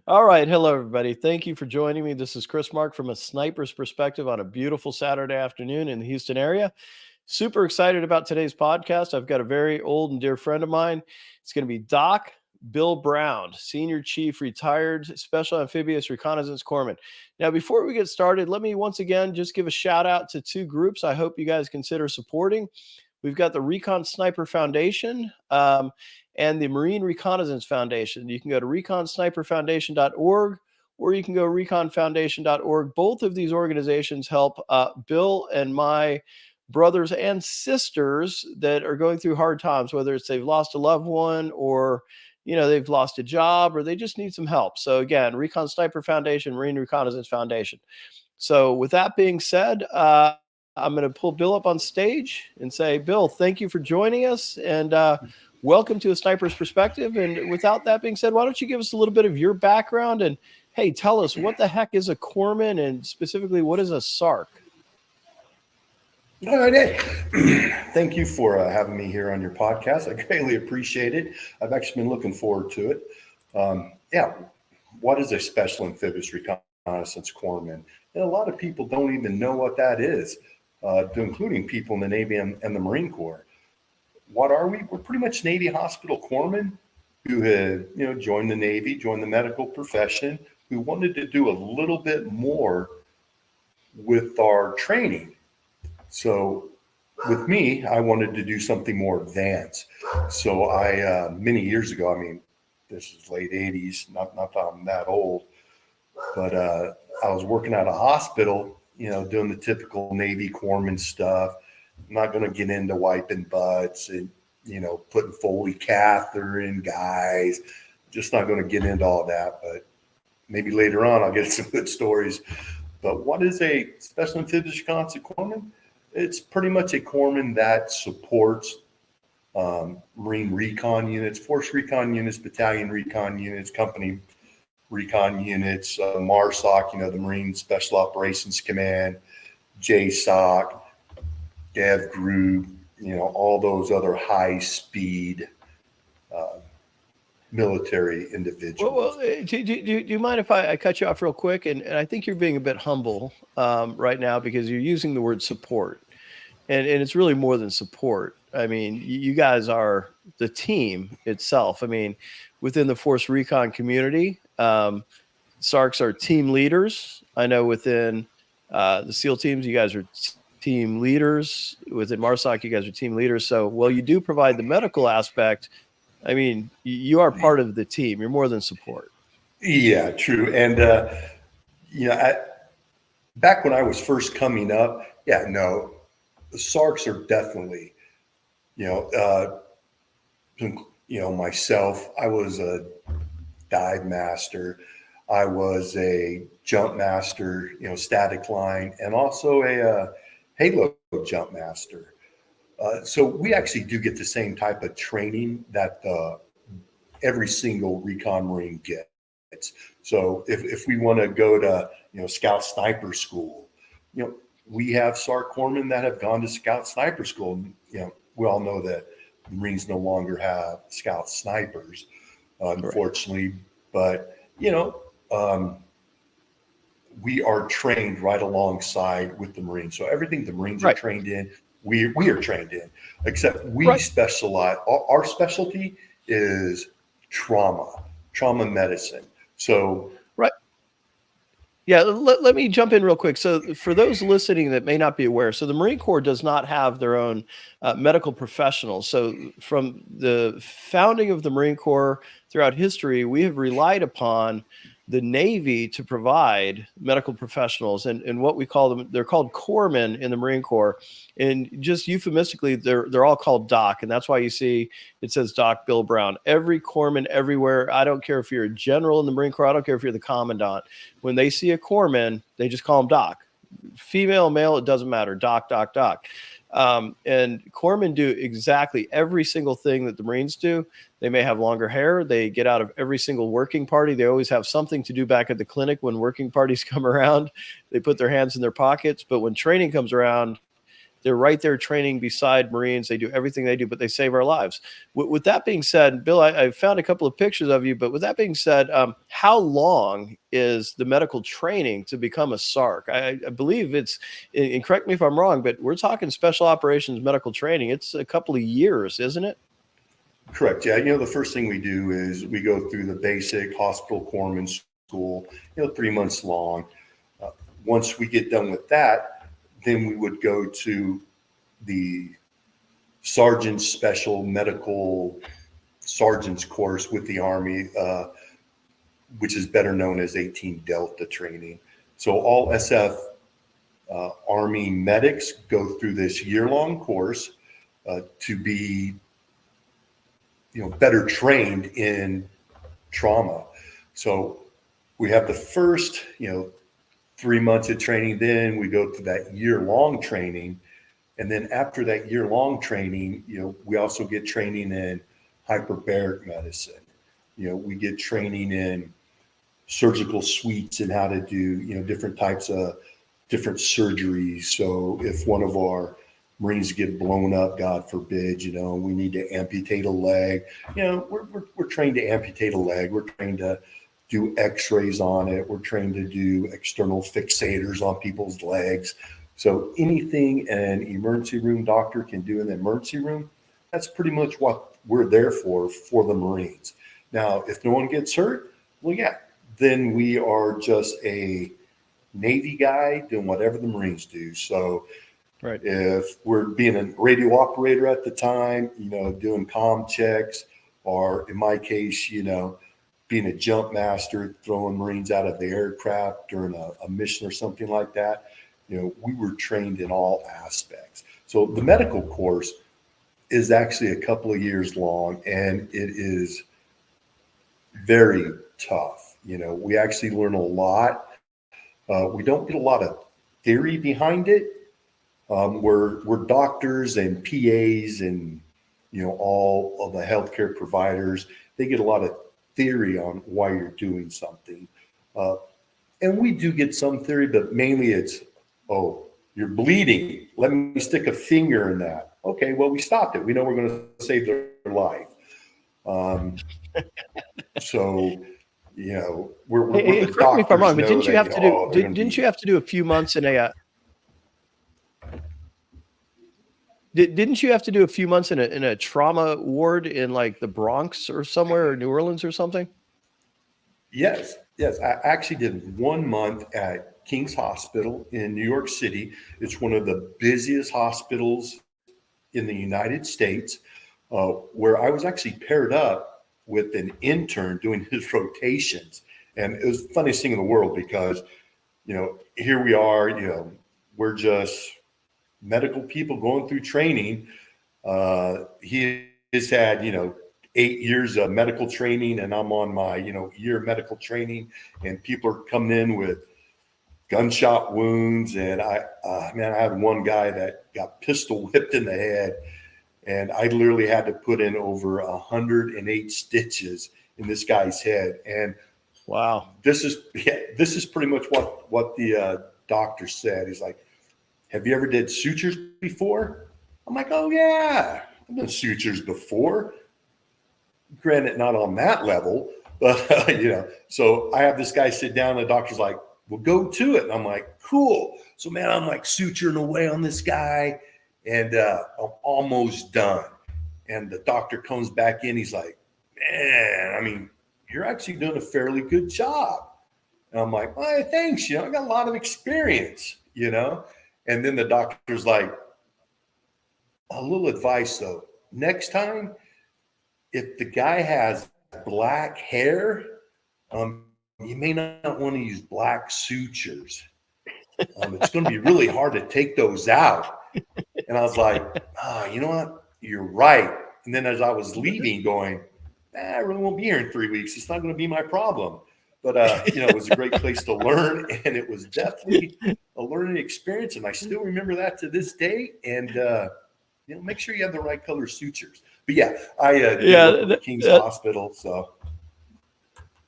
All right. Hello, everybody. Thank you for joining me. This is Chris Mark from a sniper's perspective on a beautiful Saturday afternoon in the Houston area. Super excited about today's podcast. I've got a very old and dear friend of mine. It's going to be Doc Bill Brown, Senior Chief, retired Special Amphibious Reconnaissance Corpsman. Now, before we get started, let me once again just give a shout out to two groups I hope you guys consider supporting. We've got the Recon Sniper Foundation and the Marine Reconnaissance Foundation. You can go to reconsniperfoundation.org or you can go reconfoundation.org. Both of these organizations help Bill and my brothers and sisters that are going through hard times, whether it's they've lost a loved one or they've lost a job or they just need some help. So again, Recon Sniper Foundation, Marine Reconnaissance Foundation. So with that being said, I'm going to pull Bill up on stage and say, Bill, thank you for joining us and welcome to A Sniper's Perspective. And without that being said, why don't you give us a little bit of your background and, hey, tell us what the heck is a corpsman and specifically what is a SARC? All right. Thank you for having me here on your podcast. I greatly appreciate it. I've actually been looking forward to it. What is a Special Amphibious Reconnaissance Corpsman? And a lot of people don't even know what that is, including people in the Navy and the Marine Corps. What are we? We're pretty much Navy hospital corpsmen who had, joined the Navy, joined the medical profession, who wanted to do a little bit more with our training. So with me, I wanted to do something more advanced. So I, many years ago, this is late 80s, not that I'm that old, but I was working at a hospital, doing the typical Navy corpsman stuff. I'm not going to get into wiping butts and, putting Foley catheter in guys. Just not going to get into all that, but maybe later on I'll get some good stories. But what is a Special Amphibious Reconnaissance Corpsman? It's pretty much a corpsman that supports Marine recon units, force recon units, battalion recon units, company recon units, MARSOC, the Marine Special Operations Command, JSOC, Dev Group, all those other high-speed military individuals. Well, do you mind if I cut you off real quick? And I think you're being a bit humble right now because you're using the word support. And it's really more than support. You guys are the team itself. Within the Force Recon community, SARCs are team leaders. I know within the SEAL teams, you guys are team leaders. Within MARSOC, you guys are team leaders. So, while you do provide the medical aspect, you are part of the team. You're more than support. Yeah, true. And, back when I was first coming up, the SARCs are definitely, myself, I was a dive master. I was a jump master, static line, and also a halo jump master. So we actually do get the same type of training that every single recon Marine gets. So if we want to go to, Scout Sniper School, we have SARC corpsmen that have gone to Scout Sniper School. We all know that Marines no longer have Scout Snipers, unfortunately. Right. But, we are trained right alongside with the Marines. So everything the Marines are trained in, we are trained in, except we specialize. Our specialty is trauma medicine. So yeah, let me jump in real quick. So for those listening that may not be aware, so the Marine Corps does not have their own medical professionals. So from the founding of the Marine Corps throughout history, we have relied upon the Navy to provide medical professionals and what we call them, they're called corpsmen in the Marine Corps. And just euphemistically, they're all called Doc. And that's why you see it says Doc Bill Brown. Every corpsman everywhere, I don't care if you're a general in the Marine Corps, I don't care if you're the commandant. When they see a corpsman, they just call him Doc. Female, male, it doesn't matter. Doc, Doc, Doc. And corpsmen do exactly every single thing that the Marines do. They may have longer hair. They get out of every single working party. They always have something to do back at the clinic when working parties come around. They put their hands in their pockets. But when training comes around, They're right there training beside Marines. They do everything they do, but they save our lives. With that being said, Bill, I found a couple of pictures of you, but with that being said, how long is the medical training to become a SARC? I believe it's, and correct me if I'm wrong, but we're talking special operations medical training. It's a couple of years, isn't it? Correct. Yeah. The first thing we do is we go through the basic hospital corpsman school, 3 months long. Once we get done with that, then we would go to the Sergeant Special Medical Sergeant's course with the Army, which is better known as 18 Delta training. So all SF Army medics go through this year-long course to be, better trained in trauma. So we have the first, 3 months of training. Then we go through that year-long training. And then after that year-long training, we also get training in hyperbaric medicine. We get training in surgical suites and how to do, different types of different surgeries. So if one of our Marines get blown up, God forbid, we need to amputate a leg, we're trained to amputate a leg. We're trained to do x-rays on it. We're trained to do external fixators on people's legs. So anything an emergency room doctor can do in the emergency room, that's pretty much what we're there for the Marines. Now, if no one gets hurt, well, yeah, then we are just a Navy guy doing whatever the Marines do. So right. If we're being a radio operator at the time, doing comm checks, or in my case, being a jump master, throwing Marines out of the aircraft during a mission or something like that, we were trained in all aspects. So the medical course is actually a couple of years long, and it is very tough. We actually learn a lot. We don't get a lot of theory behind it. We're doctors and PAs and, all of the healthcare providers. They get a lot of theory on why you're doing something. And we do get some theory, but mainly it's, oh, you're bleeding. Let me stick a finger in that. Okay, well, we stopped it. We know we're going to save their life. So, we're Hey, the correct me if I'm wrong, but doctors didn't you know have that, to do they're gonna didn't be- you have to do a few months in a didn't you have to do a few months in a trauma ward in like the Bronx or somewhere, or New Orleans or something? Yes. I actually did 1 month at King's Hospital in New York City. It's one of the busiest hospitals in the United States, where I was actually paired up with an intern doing his rotations. And it was the funniest thing in the world because, here we are, we're just medical people going through training. He has had, 8 years of medical training, and I'm on my, year of medical training, and people are coming in with gunshot wounds. And I had one guy that got pistol whipped in the head, and I literally had to put in over 108 stitches in this guy's head. And Wow. this is pretty much what the doctor said. He's like, have you ever did sutures before? I'm like, oh yeah, I've done sutures before. Granted, not on that level, but so I have this guy sit down, and the doctor's like, well, go to it. And I'm like, cool. So man, I'm like suturing away on this guy, and I'm almost done. And the doctor comes back in. He's like, man, you're actually doing a fairly good job. And I'm like, well, thanks. I got a lot of experience, And then the doctor's like, a little advice though. Next time, if the guy has black hair, you may not want to use black sutures. It's going to be really hard to take those out. And I was like, you know what? You're right. And then as I was leaving going, I really won't be here in 3 weeks. It's not going to be my problem. But, it was a great place to learn. And it was definitely a learning experience. And I still remember that to this day. And, make sure you have the right color sutures. But yeah, I work at King's Hospital. So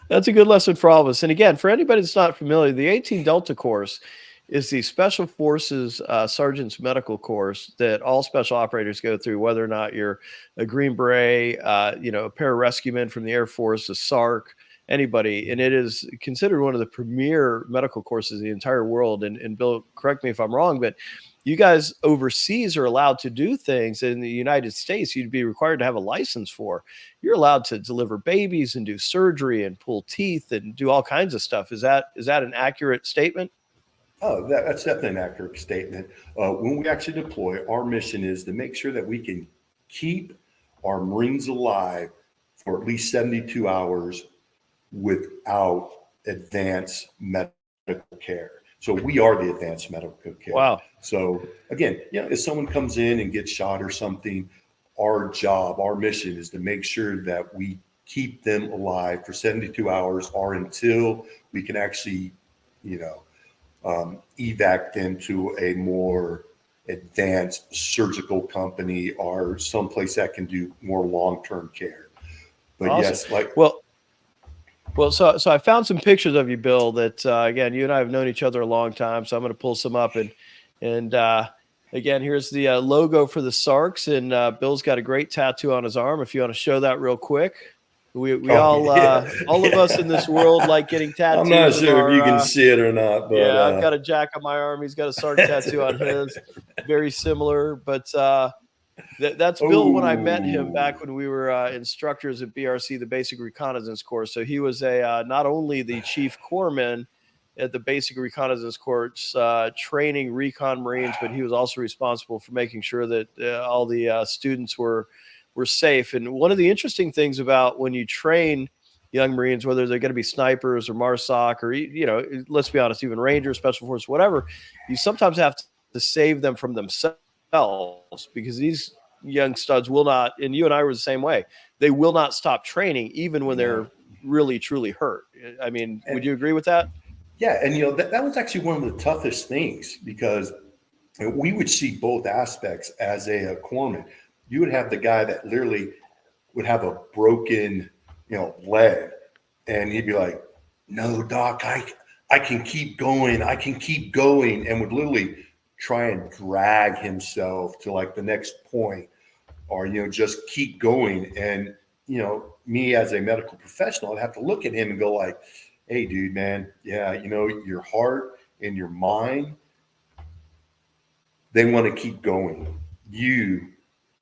that's a good lesson for all of us. And again, for anybody that's not familiar, the 18 Delta course is the Special Forces Sergeant's Medical Course that all special operators go through, whether or not you're a Green Beret, a pararescueman from the Air Force, a SARC, anybody. And it is considered one of the premier medical courses in the entire world. And Bill, correct me if I'm wrong, but you guys overseas are allowed to do things in the United States you'd be required to have a license for. You're allowed to deliver babies and do surgery and pull teeth and do all kinds of stuff. Is that an accurate statement? Oh, that's definitely an accurate statement. When we actually deploy, our mission is to make sure that we can keep our Marines alive for at least 72 hours without advanced medical care. So we are the advanced medical care. Wow. So again, if someone comes in and gets shot or something, our job, our mission is to make sure that we keep them alive for 72 hours or until we can actually, evac them to a more advanced surgical company or someplace that can do more long-term care. But awesome. yes, Well, so I found some pictures of you, Bill, that, again, you and I have known each other a long time, so I'm going to pull some up. And again, here's the logo for the SARCs, and Bill's got a great tattoo on his arm. If you want to show that real quick. We all of us in this world like getting tattoos. I'm not sure if you can see it or not. But, I've got a jack on my arm. He's got a SARC tattoo on his. Very similar, but that's Bill when I met him back when we were instructors at BRC, the Basic Reconnaissance Course. So he was not only the chief corpsman at the Basic Reconnaissance Course training recon Marines, but he was also responsible for making sure that all the students were safe. And one of the interesting things about when you train young Marines, whether they're going to be snipers or MARSOC or, let's be honest, even Rangers, Special Forces, whatever, you sometimes have to save them from themselves, because these young studs will not, and you and I were the same way, they will not stop training even when they're really, truly hurt. I mean, would you agree with that? Yeah. And, that was actually one of the toughest things, because we would see both aspects as a corpsman. You would have the guy that literally would have a broken, leg, and he'd be like, "No, doc, I can keep going. I can keep going," and would literally try and drag himself to like the next point, or, just keep going. And, me as a medical professional, I'd have to look at him and go like, "Hey, dude, man, yeah, your heart and your mind, they want to keep going. You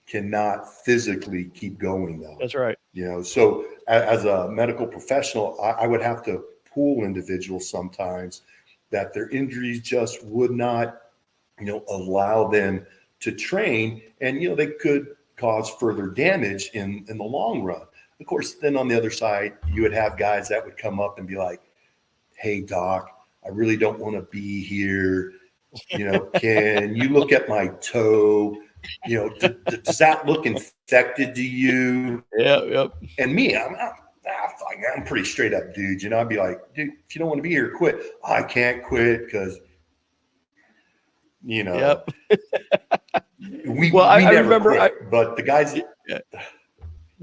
cannot physically keep going though." That's right. So as a medical professional, I would have to pull individuals sometimes that their injuries just would not, allow them to train, and, they could cause further damage in the long run. Of course, then on the other side, you would have guys that would come up and be like, "Hey, doc, I really don't want to be here. Can you look at my toe? Does that look infected to you?" Yep. And me, I'm pretty straight up dude. I'd be like, "Dude, if you don't want to be here, quit." "I can't quit because, Yep. we I never remember, quit." But the guys.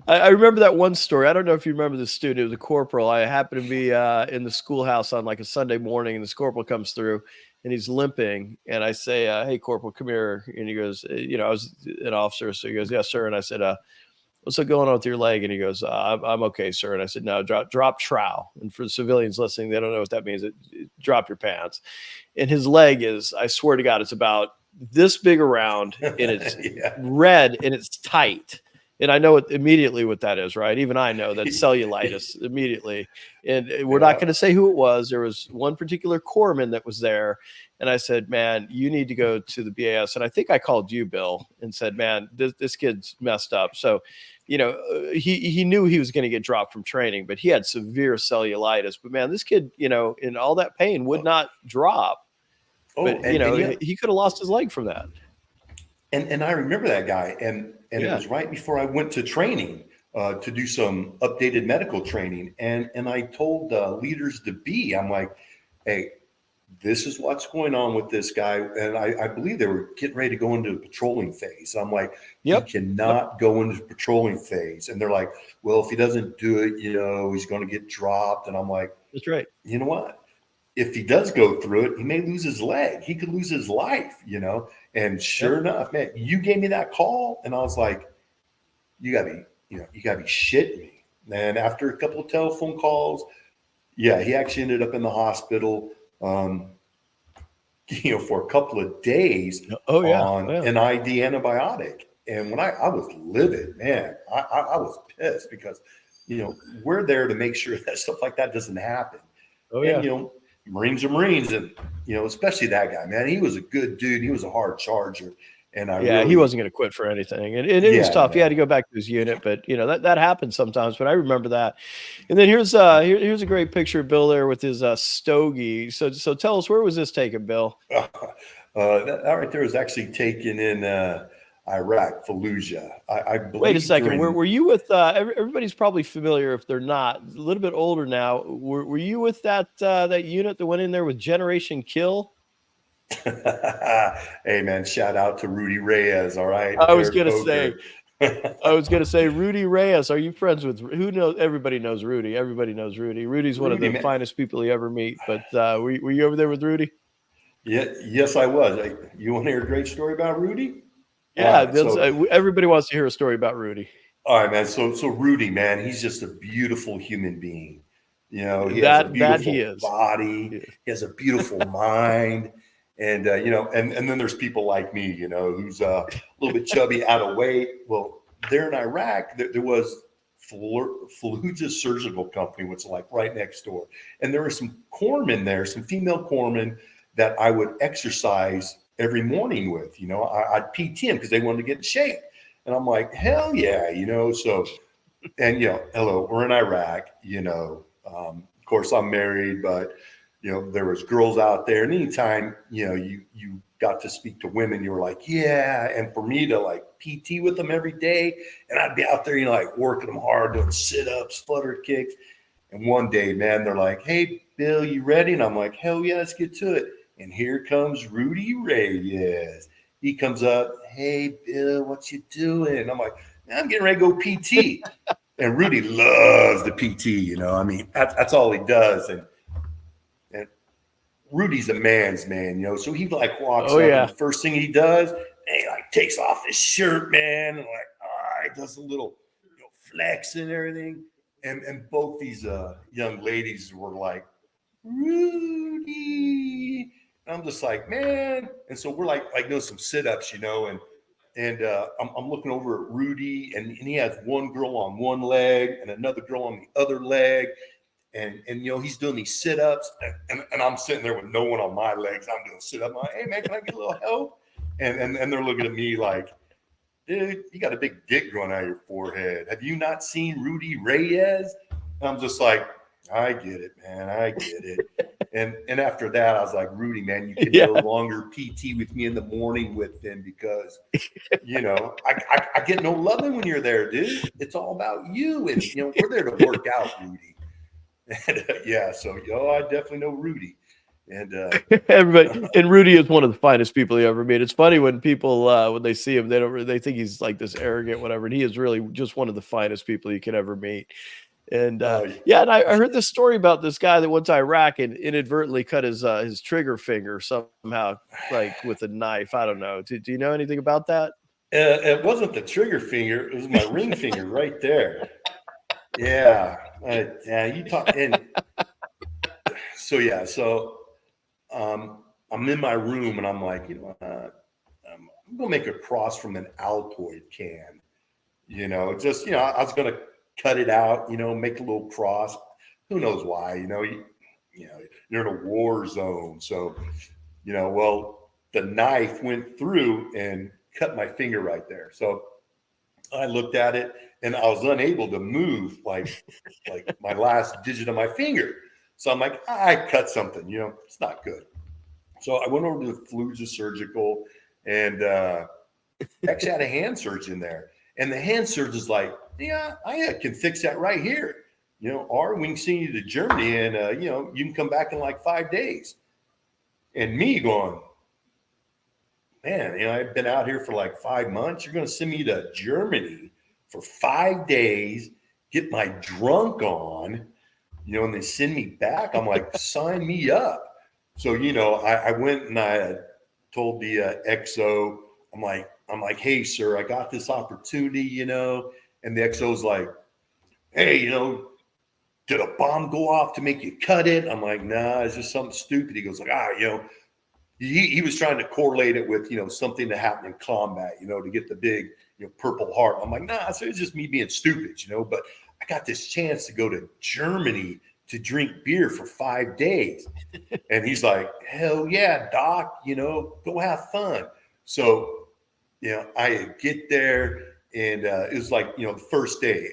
I remember that one story. I don't know if you remember the student. It was a corporal. I happened to be in the schoolhouse on like a Sunday morning, and this corporal comes through, and he's limping. And I say, "Hey, corporal, come here." And he goes, I was an officer. So he goes, "Yes, sir." And I said, "What's going on with your leg?" And he goes, I'm okay, sir." And I said, "No, drop trow." And for the civilians listening, they don't know what that means. Drop your pants. And his leg is, I swear to God, it's about this big around, and it's red, and it's tight. And I know immediately what that is, right? Even I know that cellulitis immediately. And we're not going to say who it was. There was one particular corpsman that was there. And I said, "Man, you need to go to the BAS." And I think I called you, Bill, and said, "Man, this kid's messed up." So, he knew he was going to get dropped from training, but he had severe cellulitis. But man, this kid, in all that pain would not drop. But, he could have lost his leg from that. And I remember that guy, and it was right before I went to training to do some updated medical training. And I told leaders to be, I'm like, "Hey, this is what's going on with this guy." And I believe they were getting ready to go into the patrolling phase. I'm like, "He cannot go into the patrolling phase." And they're like, "Well, if he doesn't do it, he's going to get dropped." And I'm like, "That's right. You know what? if he does go through it, he may lose his leg. He could lose his life, And sure enough, man, you gave me that call, and I was like, you gotta be shitting me. And after a couple of telephone calls, yeah, he actually ended up in the hospital, for a couple of days on an IV antibiotic. And when I was livid, man, I was pissed because, we're there to make sure that stuff like that doesn't happen. And, Marines are Marines. And, especially that guy, man, he was a good dude. He was a hard charger. And he wasn't going to quit for anything. And it was tough. Man. He had to go back to his unit, but that happens sometimes, but I remember that. And then here's a great picture of Bill there with his stogie. So tell us, where was this taken, Bill? That right there was actually taken in Iraq, Fallujah. I believe. Wait a second. Were you with? Everybody's probably familiar if they're not. A little bit older now. Were you with that unit that went in there with Generation Kill? Hey man, shout out to Rudy Reyes. All right. I was gonna say Rudy Reyes. Are you friends with? Who knows? Everybody knows Rudy. Everybody knows Rudy. Rudy's one of the finest people you ever meet. But were you over there with Rudy? Yeah. Yes, I was. You want to hear a great story about Rudy? Yeah. Everybody wants to hear a story about Rudy. All right, man. So Rudy, man, he's just a beautiful human being. He has a beautiful body. Yeah. He has a beautiful mind. And, and then there's people like me, who's a little bit chubby, out of weight. Well, there in Iraq, there was Fallujah Surgical Company, which is like right next door. And there were some corpsmen there, some female corpsmen that I would exercise every morning with. I'd PT them because they wanted to get in shape. And I'm like, hell yeah, so, and, hello, we're in Iraq, of course I'm married, but there was girls out there, and anytime, you got to speak to women, you were like, yeah. And for me to like PT with them every day, and I'd be out there, like working them hard, doing sit-ups, flutter kicks. And one day, man, they're like, hey, Bill, you ready? And I'm like, hell yeah, let's get to it. And here comes Rudy Reyes. He comes up, hey, Bill, what you doing? And I'm like, man, I'm getting ready to go PT. And Rudy loves the PT, that's all he does. And Rudy's a man's man, so he like walks up, and the first thing he does, and he like takes off his shirt, man, and like, does a little flex and everything. And both these young ladies were like, Rudy. And I'm just like, man. And so we're like doing some sit-ups, and I'm looking over at Rudy, and he has one girl on one leg and another girl on the other leg. And he's doing these sit-ups, and I'm sitting there with no one on my legs. I'm doing sit-up. I'm like, hey man, can I get a little help? And they're looking at me like, dude, you got a big dick growing out of your forehead. Have you not seen Rudy Reyes? And I'm just like, I get it, man. I get it. And after that, I was like, Rudy, man, you can no longer PT with me in the morning with them because, I get no loving when you're there, dude. It's all about you. And, we're there to work out, Rudy. And, so I definitely know Rudy, and everybody. And Rudy is one of the finest people you ever meet. It's funny when people when they see him, they think he's like this arrogant, whatever. And he is really just one of the finest people you can ever meet. And and I heard this story about this guy that went to Iraq and inadvertently cut his trigger finger somehow, like with a knife. I don't know. Do you know anything about that? It wasn't the trigger finger; it was my ring finger right there. Yeah. You talk. And so I'm in my room, and I'm like, I'm gonna make a cross from an Altoid can, I was gonna cut it out, make a little cross. Who knows why? You're in a war zone, so well, the knife went through and cut my finger right there. So I looked at it, and I was unable to move like my last digit of my finger. So I'm like, I cut something, it's not good. So I went over to the Fallujah Surgical, and actually had a hand surgeon there. And the hand surgeon's like, yeah, I can fix that right here. Or we can send you to Germany, and you can come back in like 5 days. And me going, man, I've been out here for like 5 months. You're going to send me to Germany for 5 days, get my drunk on, and they send me back. I'm like, sign me up. So, I went and I told the XO, I'm like, hey, sir, I got this opportunity, and the XO's like, hey, did a bomb go off to make you cut it? I'm like, nah, it's just something stupid. He goes like, he was trying to correlate it with, something that happened in combat, to get the big, purple heart. I'm like, nah, so it's just me being stupid, but I got this chance to go to Germany to drink beer for 5 days. And he's like, hell yeah, doc, go have fun. So, I get there and it was like, the first day,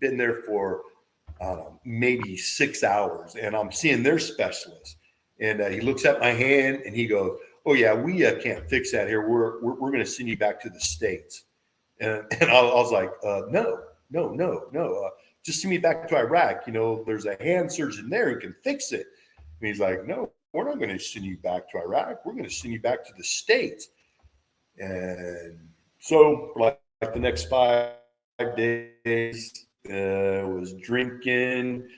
been there for, I don't know, maybe 6 hours, and I'm seeing their specialist. And he looks at my hand and he goes, oh yeah, we can't fix that here. We're going to send you back to the States. And I was like, no. Just send me back to Iraq. There's a hand surgeon there who can fix it. And he's like, no, we're not going to send you back to Iraq. We're going to send you back to the States. And so like the next 5 days, was drinking,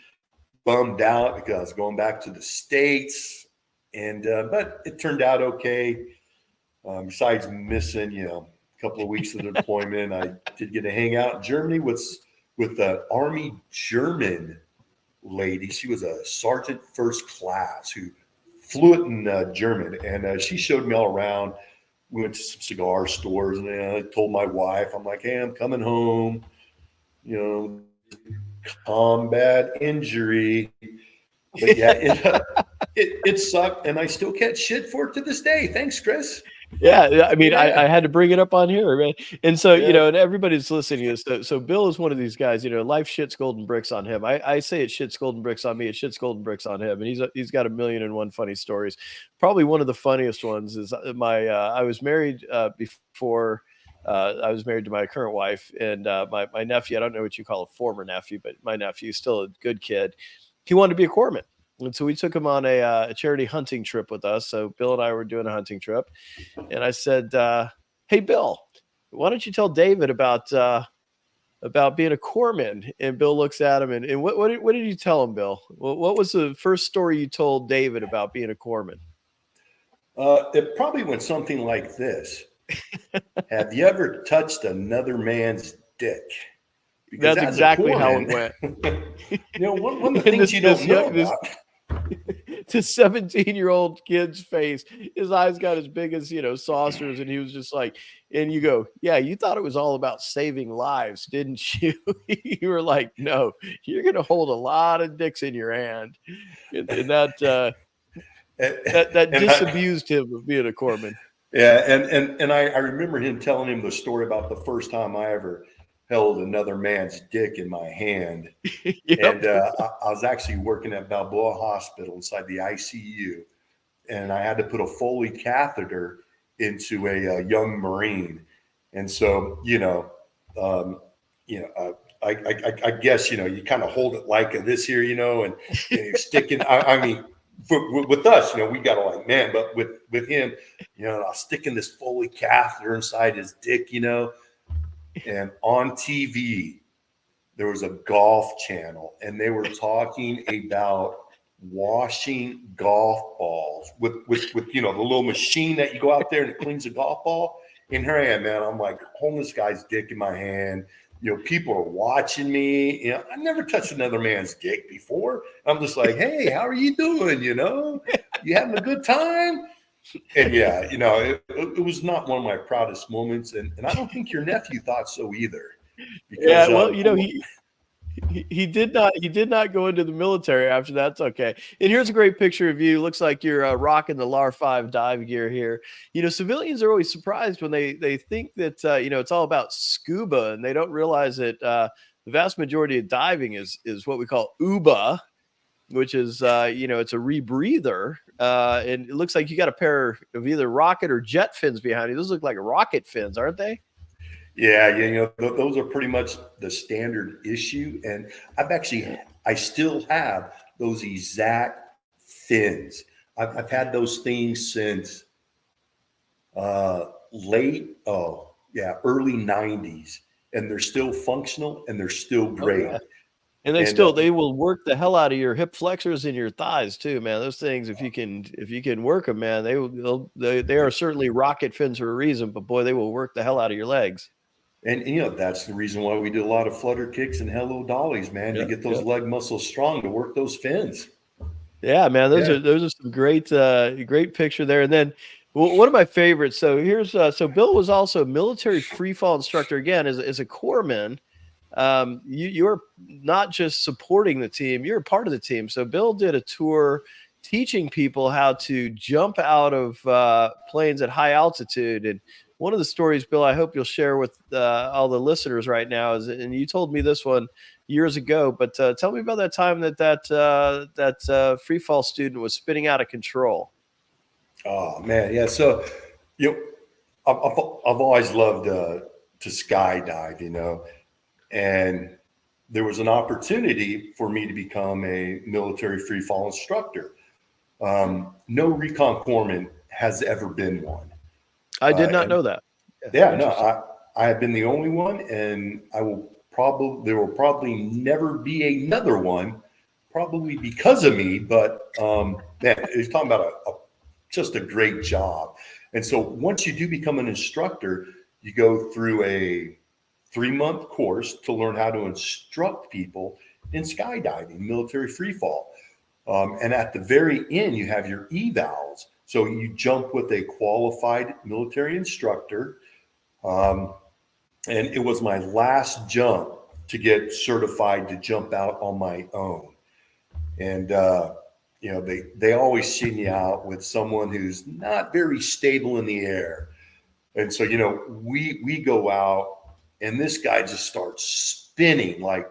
bummed out because I was going back to the States. And but it turned out okay. Besides missing, a couple of weeks of the deployment, I did get to hang out in Germany with the Army German lady. She was a sergeant first class who flew it in German, and she showed me all around. We went to some cigar stores, and I told my wife, I'm like, hey, I'm coming home, combat injury. But yeah, it sucked, and I still catch shit for it to this day. Thanks, Chris. Yeah, I mean, Yeah. I had to bring it up on here, man. And so, Yeah. and everybody's listening to this. So Bill is one of these guys, life shits golden bricks on him. I say it shits golden bricks on me. It shits golden bricks on him. And he's got 1,000,001 funny stories. Probably one of the funniest ones is I was married before I was married to my current wife, and my nephew, I don't know what you call a former nephew, but my nephew is still a good kid. He wanted to be a corpsman. And so we took him on a charity hunting trip with us. So Bill and I were doing a hunting trip. And I said, hey, Bill, why don't you tell David about being a corpsman? And Bill looks at him and what did you tell him, Bill? What was the first story you told David about being a corpsman? It probably went something like this. Have you ever touched another man's dick? Because That's exactly how it went. One of the things you don't know about. This 17-year-old kid's face, his eyes got as big as, saucers. And he was just like, and you go, yeah, you thought it was all about saving lives, didn't you? You were like, no, you're going to hold a lot of dicks in your hand. And that disabused him of being a corpsman. Yeah. And I remember him telling him the story about the first time I ever held another man's dick in my hand. Yep. And I was actually working at Balboa Hospital inside the ICU, and I had to put a Foley catheter into a young Marine. And so, I guess, you kind of hold it like this here, and you're sticking, I mean, with us, we got to like, man, but with him, I was sticking this Foley catheter inside his dick, and on TV, there was a golf channel, and they were talking about washing golf balls with the little machine that you go out there and it cleans the golf ball. And here I am, man. I'm like holding this guy's dick in my hand. People are watching me. I never touched another man's dick before. I'm just like, hey, how are you doing? You having a good time? And yeah, it was not one of my proudest moments, and I don't think your nephew thought so either. Because, yeah, well, he did not go into the military after that. It's okay. And here's a great picture of you. Looks like you're rocking the LAR 5 dive gear here. Civilians are always surprised when they think that it's all about scuba, and they don't realize that the vast majority of diving is what we call UBA, which is it's a rebreather, and it looks like you got a pair of either rocket or jet fins behind you. Those look like rocket fins, aren't they? Yeah, those are pretty much the standard issue, and I still have those exact fins. I've had those things since early 90s, and they're still functional and they're still great. Oh, yeah. And And they will work the hell out of your hip flexors and your thighs too, man. Those things, if you can work them, man, they are certainly rocket fins for a reason, but boy, they will work the hell out of your legs. and that's the reason why we do a lot of flutter kicks and hello dollies, man, to Yeah, get those yeah. leg muscles strong to work those fins. Yeah, man, Yeah. those are some great picture there. And then one of my favorites. So here's so Bill was also a military free fall instructor again as a corpsman. You're not just supporting the team, you're a part of the team. So Bill did a tour teaching people how to jump out of planes at high altitude. And one of the stories, Bill, I hope you'll share with all the listeners right now is, and you told me this one years ago, but tell me about that time that free fall student was spinning out of control. Oh man, yeah. So you know, I've always loved to skydive, and there was an opportunity for me to become a military free fall instructor. No recon corpsman has ever been one. I did not And know that. yeah, no, Interesting. I have been the only one, and there will probably never be another one, probably because of me. But man, he's talking about just a great job. And so once you do become an instructor, you go through a 3-month course to learn how to instruct people in skydiving, military free fall. And at the very end, you have your evals. So you jump with a qualified military instructor. Um, and it was my last jump to get certified to jump out on my own. And, they always send you out with someone who's not very stable in the air. And so, we go out and this guy just starts spinning, like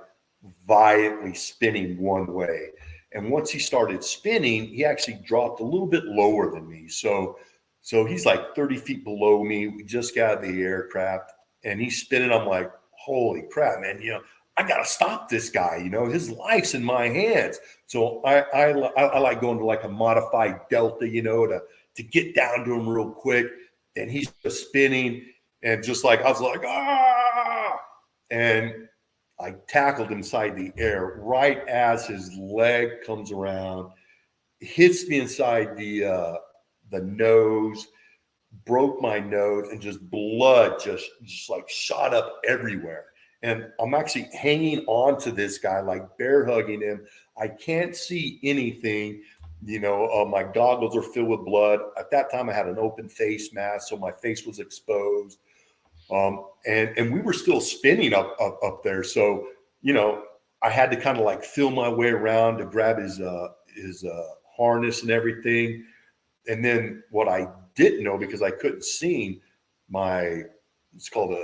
violently spinning one way. And once he started spinning, he actually dropped a little bit lower than me. So he's like 30 feet below me. We just got out of the aircraft and he's spinning. I'm like, holy crap, man, I got to stop this guy. His life's in my hands. So I like going to like a modified Delta, to get down to him real quick. And he's just spinning. And just like, I was like, ah, and I tackled him inside the air right as his leg comes around, hits me inside the nose, broke my nose, and just blood just like shot up everywhere. And I'm actually hanging on to this guy, like bear hugging him. I can't see anything. My goggles are filled with blood. At that time, I had an open face mask, so my face was exposed. And we were still spinning up there. So, I had to kind of like feel my way around to grab his harness and everything. And then what I didn't know, because I couldn't see it's called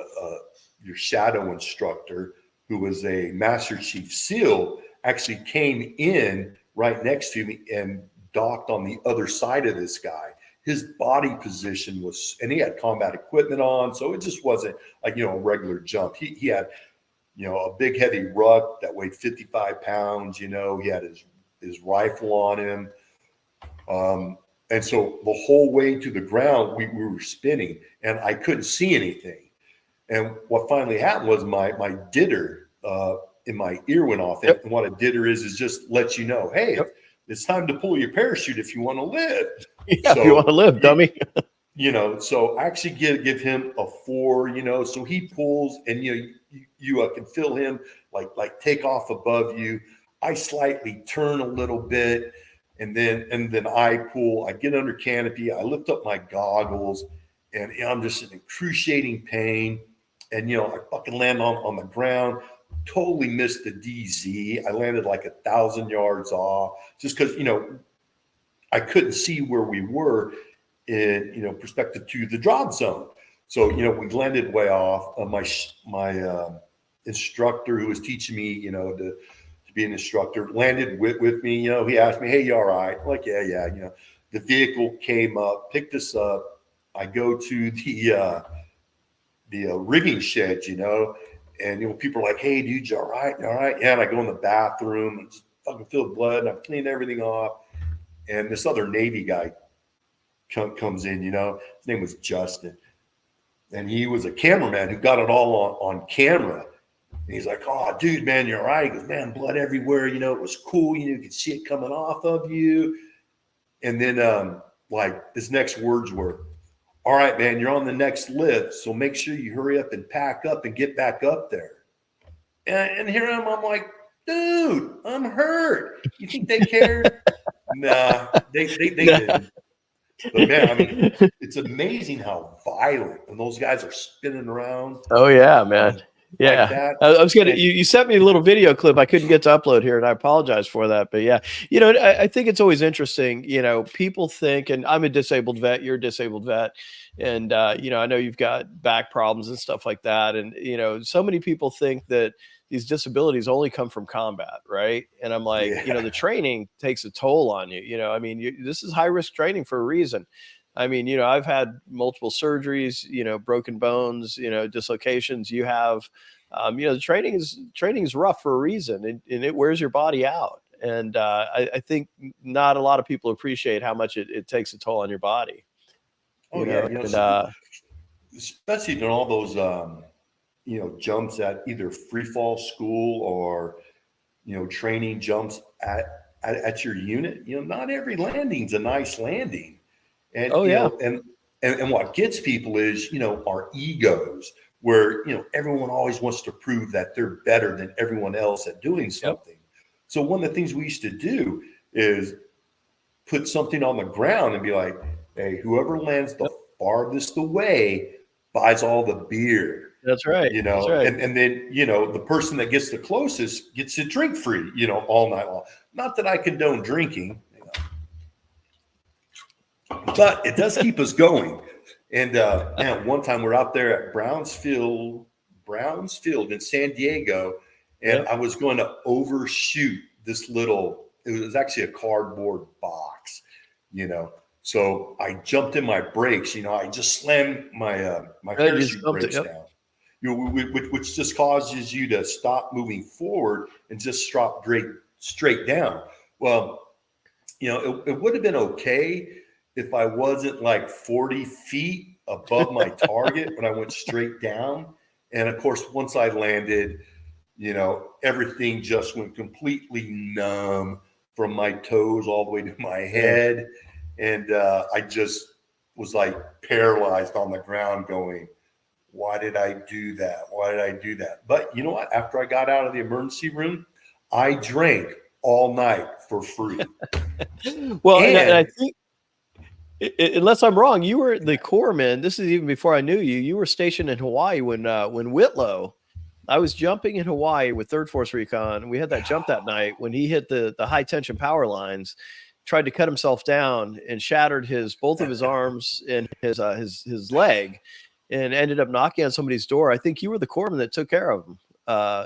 your shadow instructor, who was a Master Chief SEAL, actually came in right next to me and docked on the other side of this guy. His body position was, and he had combat equipment on, so it just wasn't like, a regular jump. He had, a big heavy ruck that weighed 55 pounds. He had his rifle on him. And so the whole way to the ground, we were spinning, and I couldn't see anything. And what finally happened was my didder in my ear went off. Yep. And what a didder is just lets you know, hey, Yep. it's time to pull your parachute if you want to live. Yeah, so, if you want to live, dummy. So I actually give him a 4, so he pulls, and you can feel him like take off above you. I slightly turn a little bit, and then I pull. I get under canopy. I lift up my goggles, and I'm just in excruciating pain. And I fucking land on the ground. Totally missed the DZ. I landed like 1,000 yards off, just because I couldn't see where we were in perspective to the drop zone. So we landed way off. My instructor, who was teaching me to be an instructor, landed with me. He asked me, "Hey, you all right?" I'm like, yeah. The vehicle came up, picked us up. I go to the rigging sheds, and people are like, "Hey, dude, you all right? You all right?" Yeah. And I go in the bathroom and just fucking feel blood, and I'm cleaning everything off. And this other Navy guy comes in, his name was Justin. And he was a cameraman who got it all on camera. And he's like, "Oh, dude, man, you're all right." He goes, "Man, blood everywhere. You know, it was cool. You could see it coming off of you." And then, like, his next words were, "All right, man, you're on the next lift, so make sure you hurry up and pack up and get back up there." And here I'm like, "Dude, I'm hurt. You think they cared?" Nah, they didn't. But man, I mean, it's amazing how violent when those guys are spinning around. Oh yeah, man. Yeah. Like that. I was gonna. And You sent me a little video clip. I couldn't get to upload here, and I apologize for that. But yeah, I think it's always interesting. People think, and I'm a disabled vet. You're a disabled vet, and I know you've got back problems and stuff like that. And so many people think that these disabilities only come from combat, right? And I'm like, yeah, the training takes a toll on you. I mean, this is high risk training for a reason. I mean, I've had multiple surgeries, broken bones, dislocations. You have, the training is rough for a reason, and it wears your body out. And I think not a lot of people appreciate how much it takes a toll on your body. oh yeah, And especially in all those jumps at either free fall school or training jumps at your unit. Not every landing's a nice landing. And oh yeah, and what gets people is our egos, where everyone always wants to prove that they're better than everyone else at doing something. Yep. So one of the things we used to do is put something on the ground and be like, "Hey, whoever lands the farthest away buys all the beer." That's right. That's right. And then the person that gets the closest gets a drink free, all night long. Not that I condone drinking, but it does keep us going. And man, one time we're out there at Brownsfield in San Diego, and I was going to overshoot this little. It was actually a cardboard box, So I jumped in my brakes. I just slammed my parachute brakes down. Which just causes you to stop moving forward and just drop straight down. Well, it would have been okay if I wasn't like 40 feet above my target when I went straight down. And of course, once I landed, everything just went completely numb from my toes all the way to my head. And I just was like paralyzed on the ground going, "Why did I do that? Why did I do that?" But you know what? After I got out of the emergency room, I drank all night for free. Well, and I think, unless I'm wrong, you were the corpsman. This is even before I knew you. You were stationed in Hawaii when Whitlow. I was jumping in Hawaii with 3rd Force Recon. We had that jump that night when he hit the high tension power lines, tried to cut himself down, and shattered both of his arms and his leg, and ended up knocking on somebody's door. I think you were the corpsman that took care of him.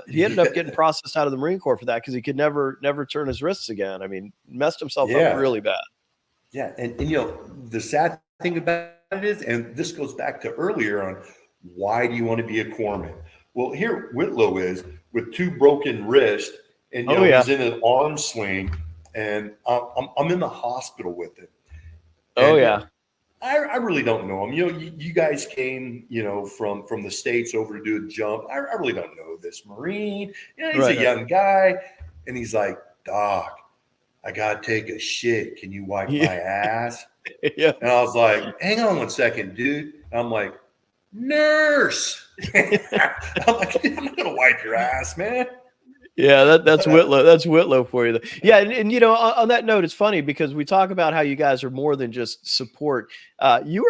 He ended up getting processed out of the Marine Corps for that because he could never turn his wrists again. I mean, messed himself up really bad. Yeah, and the sad thing about it is, and this goes back to earlier on, why do you want to be a corpsman? Well, here Whitlow is with 2 broken wrists, and he's in an arm sling, and I'm in the hospital with him. And, I really don't know him. You guys came, from the States over to do a jump. I really don't know this Marine. He's a young guy, and he's like, "Doc, I gotta take a shit. Can you wipe my ass?" And I was like, "Hang on one second, dude." And I'm like, "Nurse." I'm like, "I'm not gonna wipe your ass, man." Yeah, that's Whitlow. That's Whitlow for you. Yeah, and on that note, it's funny because we talk about how you guys are more than just support. You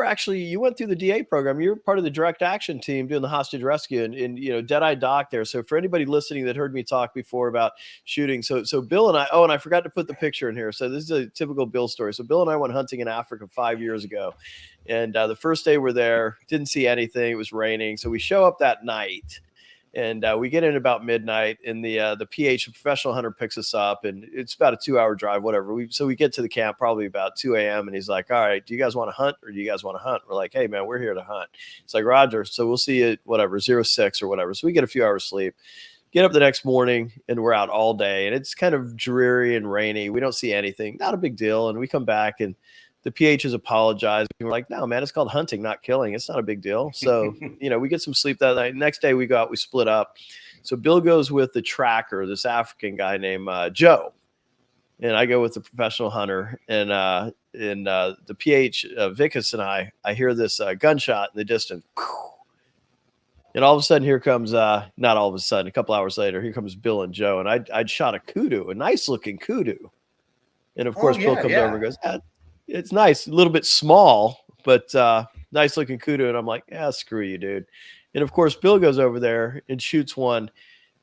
went through the DA program. You're part of the direct action team doing the hostage rescue, and Deadeye Doc there. So for anybody listening that heard me talk before about shooting, so Bill and I. Oh, and I forgot to put the picture in here. So this is a typical Bill story. So Bill and I went hunting in Africa 5 years ago, and the first day we're there, didn't see anything. It was raining, so we show up that night. And we get in about midnight, and the PH, the professional hunter, picks us up, and it's about a 2-hour drive, whatever. So we get to the camp probably about 2 a.m., and he's like, "All right, do you guys want to hunt, or do you guys want to hunt?" We're like, "Hey, man, we're here to hunt." It's like, "Roger." So we'll see you at whatever, 06 or whatever. So we get a few hours sleep, get up the next morning, and we're out all day, and it's kind of dreary and rainy. We don't see anything, not a big deal. And we come back, and the PH is apologizing. We're like, "No, man, it's called hunting, not killing. It's not a big deal." So, we get some sleep that night. Next day we go out, we split up. So Bill goes with the tracker, this African guy named Joe, and I go with the professional hunter. And the PH Vicus and I hear this gunshot in the distance. And all of a sudden, here comes, not all of a sudden, a couple hours later, here comes Bill and Joe. And I'd shot a kudu, a nice looking kudu. And of course, Bill comes over and goes, it's nice, a little bit small, but nice looking kudu. And I'm like, screw you, dude. And of course, Bill goes over there and shoots one.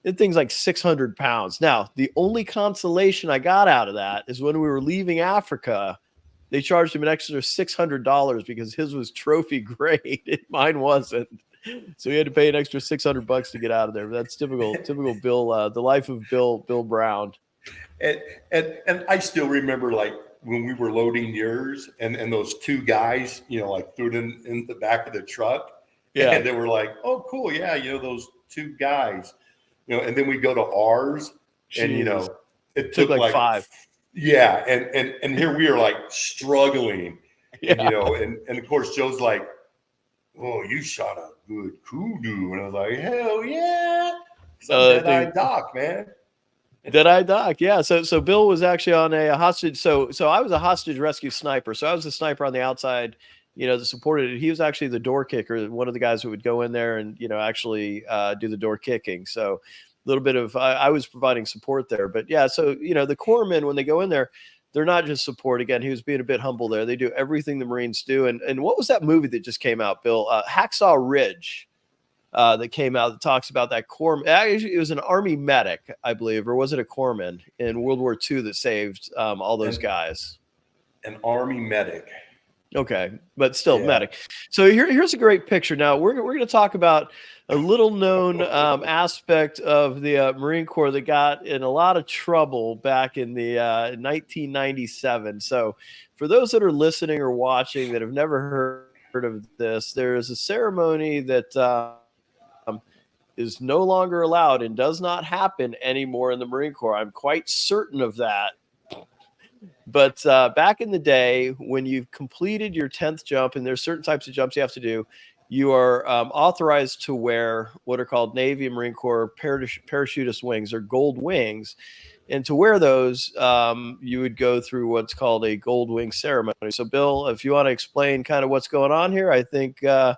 That thing's like 600 pounds. Now, the only consolation I got out of that is when we were leaving Africa, they charged him an extra $600 because his was trophy grade and mine wasn't. So he had to pay an extra $600 to get out of there. But that's typical Bill, the life of Bill Brown. And I still remember, like, when we were loading yours and those two guys, like, threw it in the back of the truck. Yeah. And they were like, oh, cool. Yeah. Those two guys, and then we go to ours. Jeez. And, it took like 5. Yeah. And here we are, like, struggling. Yeah. And of course, Joe's like, oh, you shot a good kudu. And I was like, hell yeah. Dead-eye Doc, man. Dead-eye Doc, yeah. So Bill was actually on a hostage. So I was a hostage rescue sniper. So I was the sniper on the outside, that supported it. He was actually the door kicker, one of the guys who would go in there and, actually do the door kicking. So a little bit of, I was providing support there. But yeah, so, the corpsmen, when they go in there, they're not just support. Again, he was being a bit humble there. They do everything the Marines do. And what was that movie that just came out, Bill? Hacksaw Ridge that came out that talks about that corpsman. Actually, it was an Army medic, I believe, or was it a corpsman in World War II that saved all those guys? An Army medic. Okay, but still medic. So here's a great picture. Now we're going to talk about a little known aspect of the Marine Corps that got in a lot of trouble back in the 1997. So for those that are listening or watching that have never heard of this, there is a ceremony that is no longer allowed and does not happen anymore in the Marine Corps. I'm quite certain of that. But back in the day, when you've completed your 10th jump, and there's certain types of jumps you have to do, you are authorized to wear what are called Navy and Marine Corps parachutist wings, or gold wings. And to wear those, you would go through what's called a gold wing ceremony. So, Bill, if you want to explain kind of what's going on here, I think the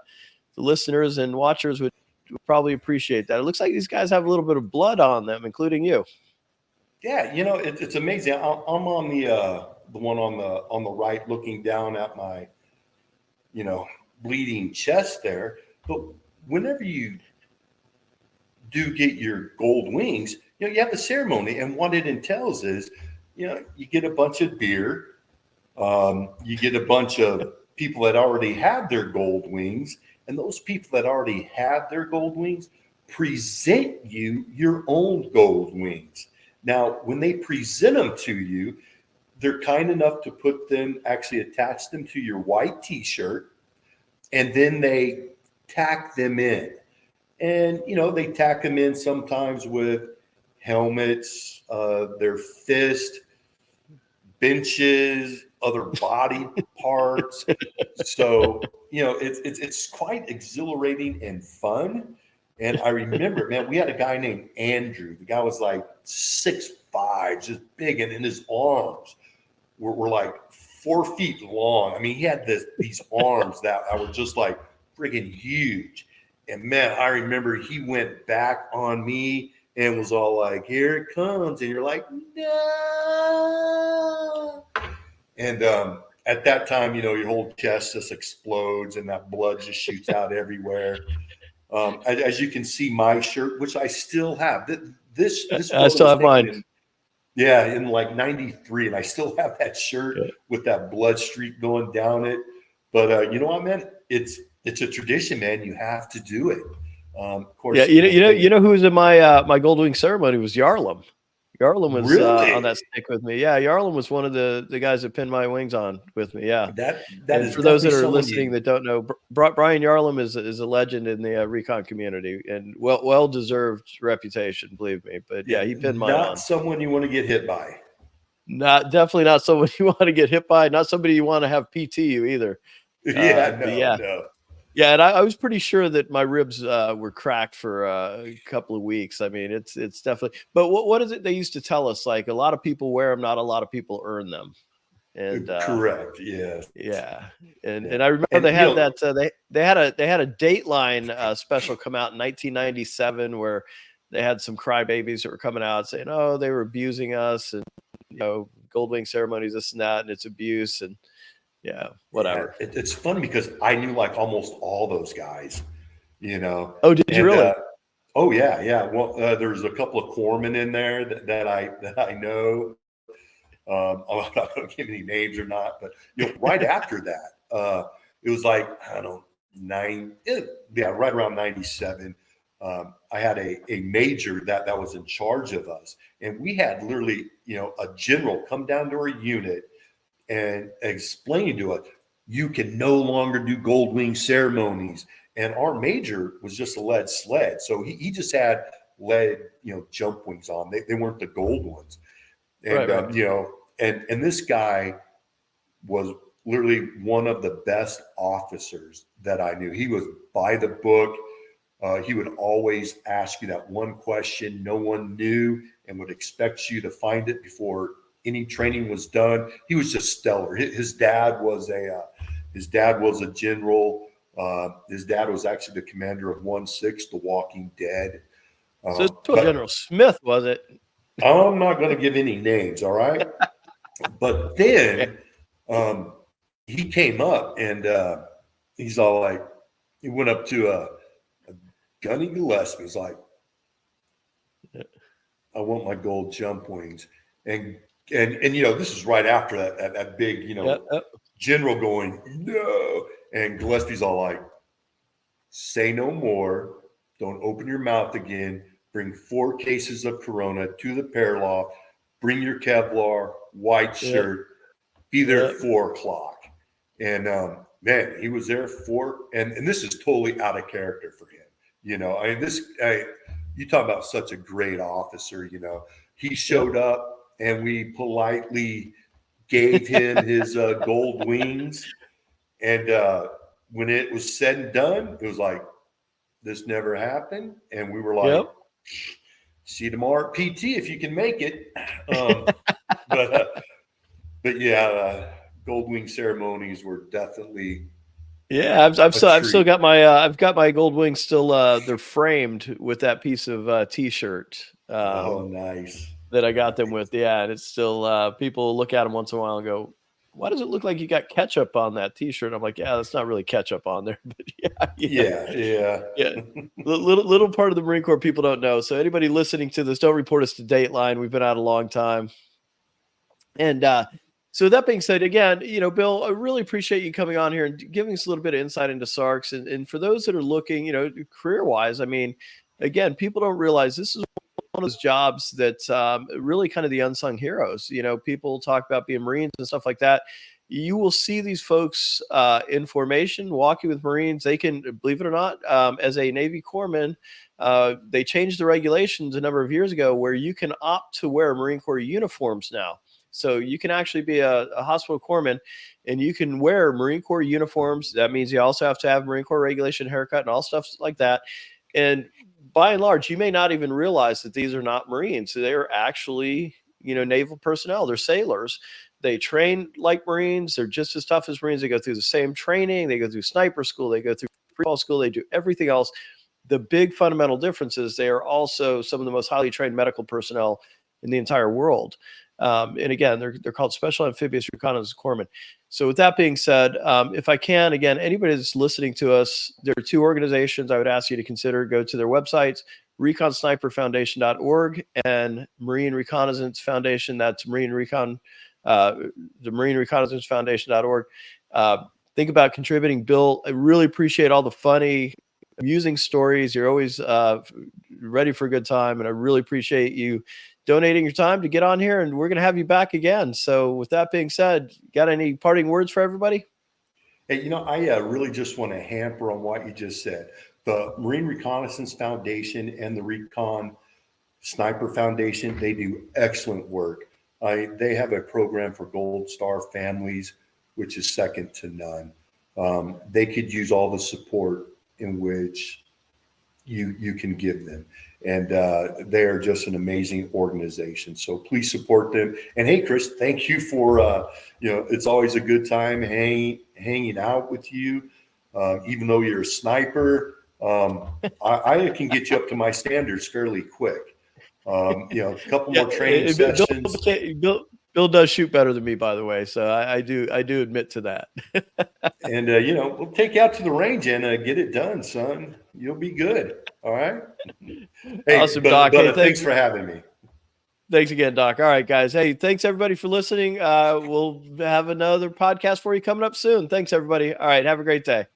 listeners and watchers would probably appreciate that. It looks like these guys have a little bit of blood on them, including you. Yeah, it's amazing. I'm on the one on the right, looking down at my, bleeding chest there. But whenever you do get your gold wings, you have the ceremony, and what it entails is, you get a bunch of beer, you get a bunch of people that already have their gold wings, and those people that already have their gold wings present you your own gold wings. Now, when they present them to you, they're kind enough to put them, actually attach them to your white T-shirt, and then they tack them in. And, they tack them in sometimes with helmets, their fist, benches, other body parts. So, it's quite exhilarating and fun. And I remember, man, we had a guy named Andrew. The guy was like 6'5", just big, and in his arms were like 4 feet long. I mean, he had these arms that were just like friggin' huge. And man, I remember he went back on me and was all like, "Here it comes," and you're like, "No!" And at that time, your whole chest just explodes, and that blood just shoots out everywhere. As you can see, my shirt, which I still have, this I still have mine. In like 93, and I still have that shirt with that blood streak going down it. But you know what, man? It's a tradition, man. You have to do it. Of course. Yeah, you know who was in my gold wing ceremony was Yarlum. Yarlum was really? On that stick with me. Yeah, Yarlum was one of the guys that pinned my wings on with me. Yeah, that is for those that are listening that don't know, Brian Yarlum is a legend in the recon community, and well deserved reputation, believe me. But yeah, he pinned mine on. Not someone you want to get hit by. Definitely not someone you want to get hit by. Not somebody you want to have PT you either. No. Yeah, and I was pretty sure that my ribs were cracked for a couple of weeks. I mean, it's definitely. But what is it they used to tell us? Like a lot of people wear them, not a lot of people earn them. And Correct. Yes. yeah, Yeah. and I remember And they had that they had a Dateline special come out in 1997 where they had some crybabies that were coming out saying, "Oh, they were abusing us," and gold wing ceremonies, this and that, and it's abuse, and yeah, yeah, whatever. it's funny because I knew like almost all those guys, Oh, did you and really? oh yeah, yeah. Well, there's a couple of corpsmen in there that I know. I'm not going to give any names or not, but right after that, it was like I don't know right around '97. I had a major that was in charge of us, and we had literally a general come down to our unit and explain to us, you can no longer do gold wing ceremonies. And our major was just a lead sled, so he just had lead jump wings on. They weren't the gold ones, and Right, right. and this guy was literally one of the best officers that I knew. He was by the book. He would always ask you that one question no one knew and would expect you to find it before any training was done. He was just stellar. His dad was a general. His dad was actually the commander of 1/6, The Walking Dead. So it's what But General Smith was it? I'm not going to give any names, all right? But Okay. then he came up and he's all like, he went up to Gunny Gillespie. He's like, I want my gold jump wings. And this is right after that big, Yeah. general going, no. And Gillespie's all like, say no more. Don't open your mouth again. Bring 4 cases of Corona to the Paraloft. Bring your Kevlar, white Yeah. shirt. Be there Yeah. at 4:00. And man, he was there and this is totally out of character for him. I mean, you talk about such a great officer, he showed up and we politely gave him his gold wings. And when it was said and done, it was like, this never happened. And we were like, Yep. see you tomorrow at PT if you can make it. But but yeah, gold wing ceremonies were definitely Yeah, a I've still treat. got my gold wings still they're framed with that piece of t-shirt Oh, nice. that I got them with. Yeah, and it's still people look at them once in a while and go, "Why does it look like you got ketchup on that t-shirt?" I'm like, "Yeah, that's not really ketchup on there." But yeah, Yeah, yeah. yeah. Little part of the Marine Corps people don't know. So anybody listening to this, don't report us to Dateline. We've been out a long time. And so that being said, again, Bill, I really appreciate you coming on here and giving us a little bit of insight into SARCs. And for those that are looking, career wise, I mean, again, people don't realize this is one of those jobs that's really kind of the unsung heroes. People talk about being Marines and stuff like that. You will see these folks in formation, walking with Marines. They can, believe it or not, as a Navy corpsman, they changed the regulations a number of years ago where you can opt to wear Marine Corps uniforms now. So you can actually be a hospital corpsman and you can wear Marine Corps uniforms. That means you also have to have Marine Corps regulation haircut and all stuff like that. And by and large, you may not even realize that these are not Marines. They are actually, naval personnel. They're sailors. They train like Marines. They're just as tough as Marines. They go through the same training. They go through sniper school. They go through Freefall school. They do everything else. The big fundamental difference is they are also some of the most highly trained medical personnel in the entire world. And again, they're called Special Amphibious Reconnaissance Corpsmen. So with that being said, if I can, again, anybody that's listening to us, there are 2 organizations I would ask you to consider. Go to their websites, reconsniperfoundation.org and Marine Reconnaissance Foundation. That's the Marine Reconnaissance Foundation.org. Think about contributing. Bill, I really appreciate all the funny, amusing stories. You're always ready for a good time. And I really appreciate you donating your time to get on here, and we're going to have you back again. So with that being said, got any parting words for everybody? Hey, I really just want to hamper on what you just said. The Marine Reconnaissance Foundation and the Recon Sniper Foundation, they do excellent work. They have a program for Gold Star families, which is second to none. they could use all the support in which you can give them. And they are just an amazing organization. So please support them. And hey, Chris, thank you for, it's always a good time hanging out with you. Even though you're a sniper, I can get you up to my standards fairly quick. A couple more training sessions. Bill does shoot better than me, by the way. So I do admit to that. And, we'll take you out to the range and get it done, son. You'll be good. All right. Hey, awesome, Doc. But thanks for having me. Thanks again, Doc. All right, guys. Hey, thanks everybody for listening. We'll have another podcast for you coming up soon. Thanks, everybody. All right. Have a great day.